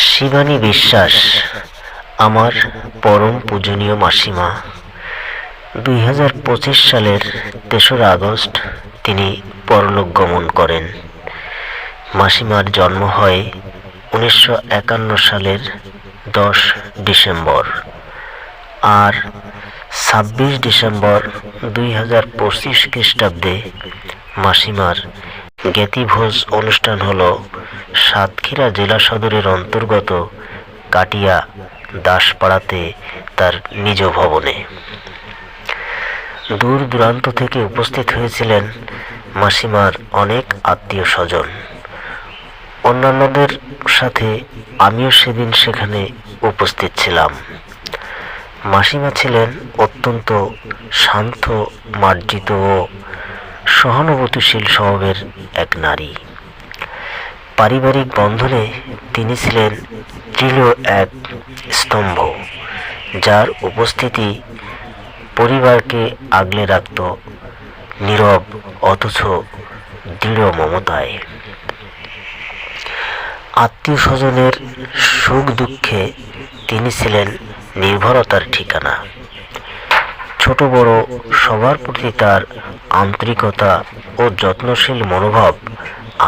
শিবানী বিশ্বাস আমার পরম পূজনীয় মাসিমা। 2025 সালের 3রা আগস্ট তিনি পরলোক গমন করেন। মাসিমার জন্ম হয় 1951 সালের 10 ডিসেম্বর, আর 26 ডিসেম্বর 2025 খ্রিস্টাব্দে মাসিমার জ্ঞাতিভোজ অনুষ্ঠান হল সাতক্ষীরা জেলা সদরের অন্তর্গত কাটিয়া দাসপাড়াতে তার নিজ ভবনে। দূর দূরান্ত থেকে উপস্থিত হয়েছিলেন মাসিমার অনেক আত্মীয় স্বজন। অন্যান্যদের সাথে আমিও সেদিন সেখানে উপস্থিত ছিলাম। মাসিমা ছিলেন অত্যন্ত শান্ত, মার্জিত ও সহানুভূতিশীল স্বভাবের এক নারী। পারিবারিক বন্ধনে তিনি ছিলেন দৃঢ় এক স্তম্ভ, যার উপস্থিতি পরিবারকে আগলে রাখত নীরব অথচ দৃঢ় মমতায়। আত্মীয় স্বজনের সুখ দুঃখে তিনি ছিলেন নির্ভরতার ঠিকানা। ছোট বড় সবার প্রতি তার আন্তরিকতা ও যত্নশীল মনোভাব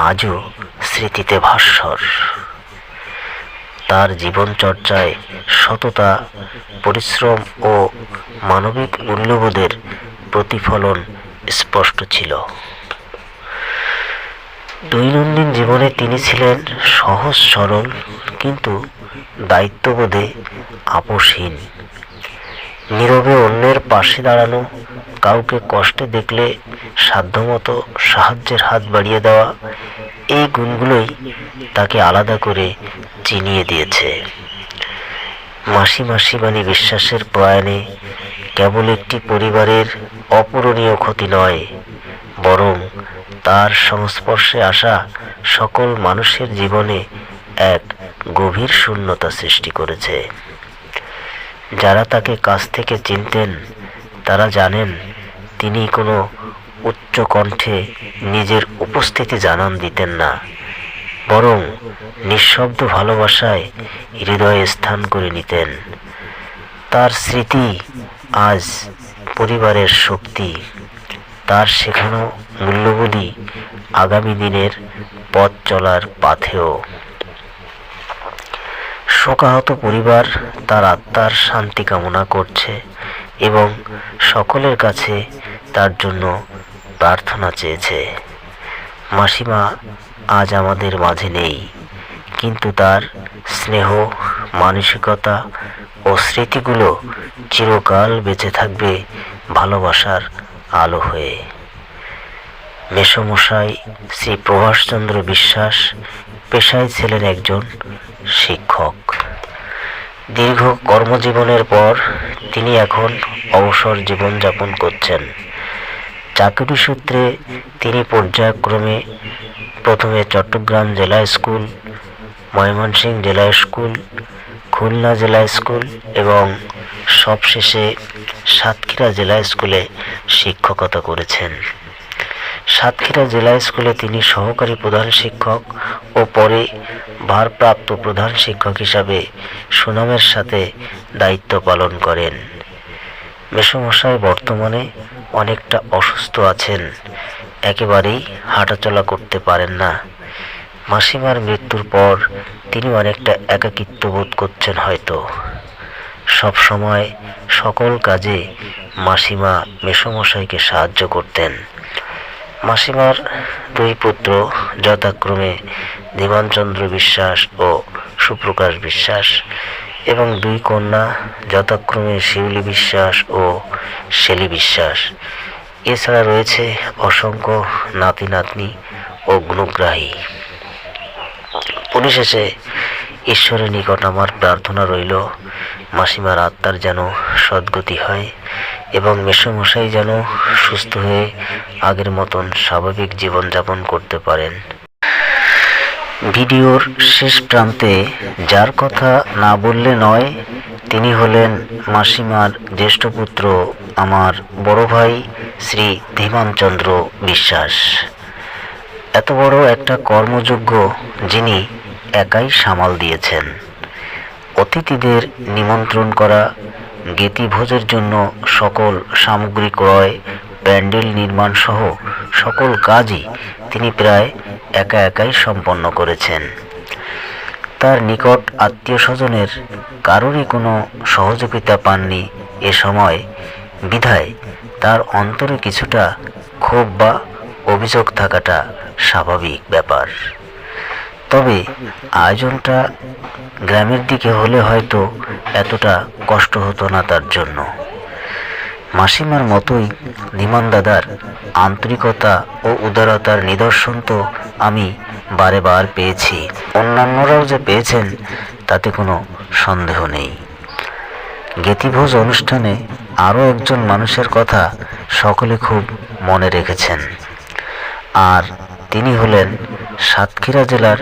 আজও স্মৃতিতে ভাস্বর। তার জীবনচর্চায় সততা, পরিশ্রম ও মানবিক মূল্যবোধের প্রতিফলন স্পষ্ট ছিল। দৈনন্দিন জীবনে তিনি ছিলেন সহজ সরল, কিন্তু দায়িত্ববোধে আপোষহীন। নীরবে অন্যের পাশে দাঁড়ানো, কাউকে কষ্টে দেখলে সাধ্যমতো সাহায্যের হাত বাড়িয়ে দেওয়া, এই গুণগুলোই তাকে আলাদা করে চিনিয়ে দিয়েছে। মাসিমা শিবানী বিশ্বাসের প্রয়াণে কেবল একটি পরিবারের অপূরণীয় ক্ষতি নয়, বরং তার সংস্পর্শে আসা সকল মানুষের জীবনে এক গভীর শূন্যতা সৃষ্টি করেছে। যারা তাকে কাছ থেকে চিনতেন তারা জানেন তিনি কোনো উচ্চ কণ্ঠে নিজের উপস্থিতি জানান দিতেন না, বরং নিঃশব্দ ভালোবাসায় হৃদয়ে স্থান করে নিতেন। তার স্মৃতি আজ পরিবারের শক্তি, তার শেখানো মূল্যবোধই আগামী দিনের পথ চলার পাথেয়। শোকাহত পরিবার তার আত্মার শান্তি কামনা করছে এবং সকলের কাছে তার জন্য প্রার্থনা চেয়েছে। মাসিমা আজ আমাদের মাঝে নেই, কিন্তু তার স্নেহ, মানসিকতা ও স্মৃতিগুলো চিরকাল বেঁচে থাকবে ভালোবাসার আলো হয়ে। মেসোমশাই শ্রী প্রভাষচন্দ্র বিশ্বাস পেশায় ছিলেন একজন শিক্ষক। দীর্ঘ কর্মজীবনের পর তিনি এখন অবসর জীবনযাপন করছেন। চাকরি সূত্রে তিনি পর্যায়ক্রমে প্রথমে চট্টগ্রাম জেলা স্কুল, ময়মনসিংহ জেলা স্কুল, খুলনা জেলা স্কুল এবং সবশেষে সাতক্ষীরা জেলা স্কুলে শিক্ষকতা করেছেন। সাতক্ষীরা জেলা স্কুলে তিনি সহকারী প্রধান শিক্ষক ও পরে ভারপ্রাপ্ত প্রধান শিক্ষক হিসাবে সুনামের সাথে দায়িত্ব পালন করেন। মেসোমশাই বর্তমানে অনেকটা অসুস্থ আছেন, একেবারেই হাঁটাচলা করতে পারেন না। মাসিমার মৃত্যুর পর তিনি অনেকটা একাকিত্ব বোধ করছেন হয়তো। সব সময় সকল কাজে মাসিমা মেসোমশাইকে সাহায্য করতেন। মাসিমার দুই পুত্র যথাক্রমে ধীমানচন্দ্র বিশ্বাস ও সুপ্রকাশ বিশ্বাস এবং দুই কন্যা যথাক্রমে শিউলি বিশ্বাস ও শেলি বিশ্বাস। এছাড়া রয়েছে অসংখ্য নাতি নাতনি ও গুণগ্রাহী। পরিশেষে ঈশ্বরের নিকট আমার প্রার্থনা রইল মাসিমার আত্মার যেন সদ্গতি হয় এবং মেসোমশাই যেন সুস্থ হয়ে আগের মতন স্বাভাবিক জীবনযাপন করতে পারেন। ভিডিওর শেষ প্রান্তে যার কথা না বললে নয়, তিনি হলেন মাসিমার জ্যেষ্ঠ পুত্র, আমার বড় ভাই শ্রী ধীমানচন্দ্র বিশ্বাস। এত বড় একটা কর্মযোগ্য যিনি একাই সামাল দিয়েছেন। অতিথিদের নিমন্ত্রণ করা, জ্ঞেতিভোজের জন্য সকল সামগ্রী ক্রয়, প্যান্ডেল নির্মাণ সহ সকল কাজই তিনি প্রায় একাই সম্পন্ন করেছেন। তার নিকট আত্মীয় স্বজনের কারোরই কোনো সহযোগিতা পাননি এ সময়, বিধায় তার অন্তরে কিছুটা ক্ষোভ বা অভিযোগ থাকাটা স্বাভাবিক ব্যাপার। তবে আয়োজনটা গ্রামের দিকে হলে হয়তো এতটা কষ্ট হতো না তার জন্য। মাসিমার মতোই ধীমান দাদার আন্তরিকতা ও উদারতার নিদর্শন তো আমি বারে বার পেয়েছি, অন্যান্যরাও যে পেয়েছেন তাতে কোনো সন্দেহ নেই। জ্ঞেতিভোজ অনুষ্ঠানে আরও একজন মানুষের কথা সকলে খুব মনে রেখেছেন, আর তিনি হলেন সাতক্ষীরা জেলার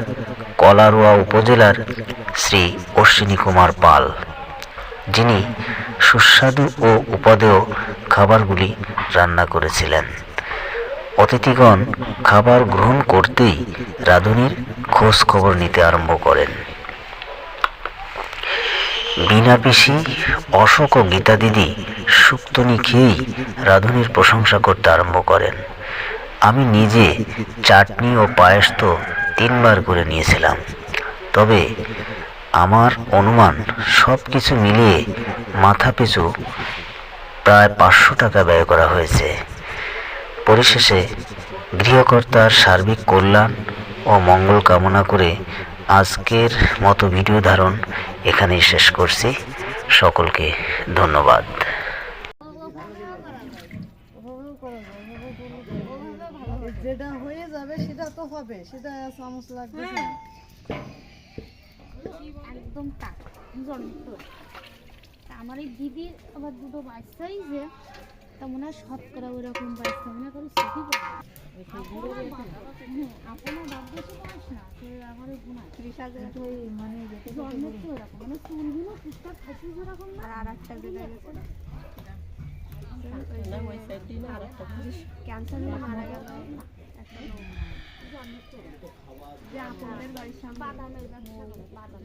কলারোয়া উপজেলার শ্রী অশ্বিনী কুমার পাল, যিনি সুস্বাদু ও উপাদেয় খাবারগুলি রান্না করেছিলেন। অতিথিগণ খাবার গ্রহণ করতেই রাঁধুনির খোঁজ খবর নিতে আরম্ভ করেন। বিনা পিসি, অশোক ও গীতা দিদি শুক্তনি খেয়েই রাঁধুনির প্রশংসা করতে আরম্ভ করেন। আমি নিজে চাটনি ও পায়েস তো 3 বার করে নিয়েছিলাম, তবে আমার অনুমান সব কিছু মিলিয়ে মাথাপিছু প্রায় 500 টাকা ব্যয় করা হয়েছে। পরিশেষে গৃহকর্তার সার্বিক কল্যাণ ও মঙ্গল কামনা করে আজকের মতো ভিডিও ধারণ এখানেই শেষ করছি। সকলকে ধন্যবাদ। যেটা হয়ে যাবে সেটা তো হবে, সেটা চামচ লাগবে না। একদম টাক জন্ম। আমার এই দিদির আবার 2টো বাচ্চাই যে তা মনে হয় শতকরা ওইরকম বাচ্চা মনে করি ছুটি পাবে। আপনার বাধ্য বয়স না সে আমার গুণা 30,000 মানে জন্মের তো ওরকম মানে চুলগুলো ঠিকঠাক থাকে যেরকম না। আর একটা যেটা গেছে ক্যান্সার নিয়ে মারা গেল একটা লোক, জন্মের তো যে আপনাদের বাড়ির সামনে বাদামের ব্যবসা করে, বাদাম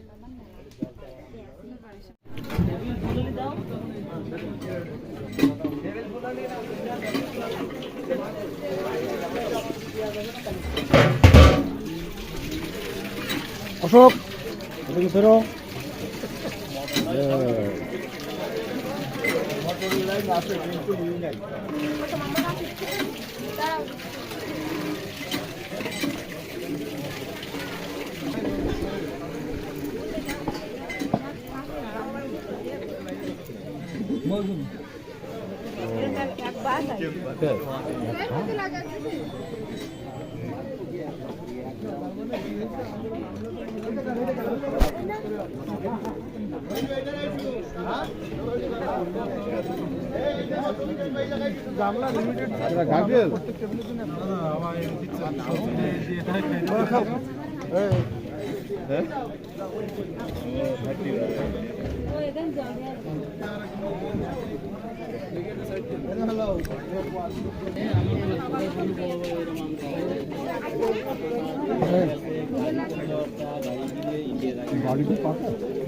অশোক ফেরো।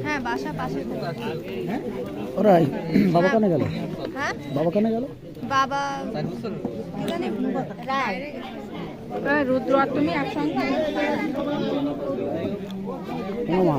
হ্যাঁ, বাসা পাশে। ওরাই বাবা কানে গেল? হ্যাঁ, বাবা কানে গেল? বাবা রুদ্র আর তুমি একসঙ্গে। মা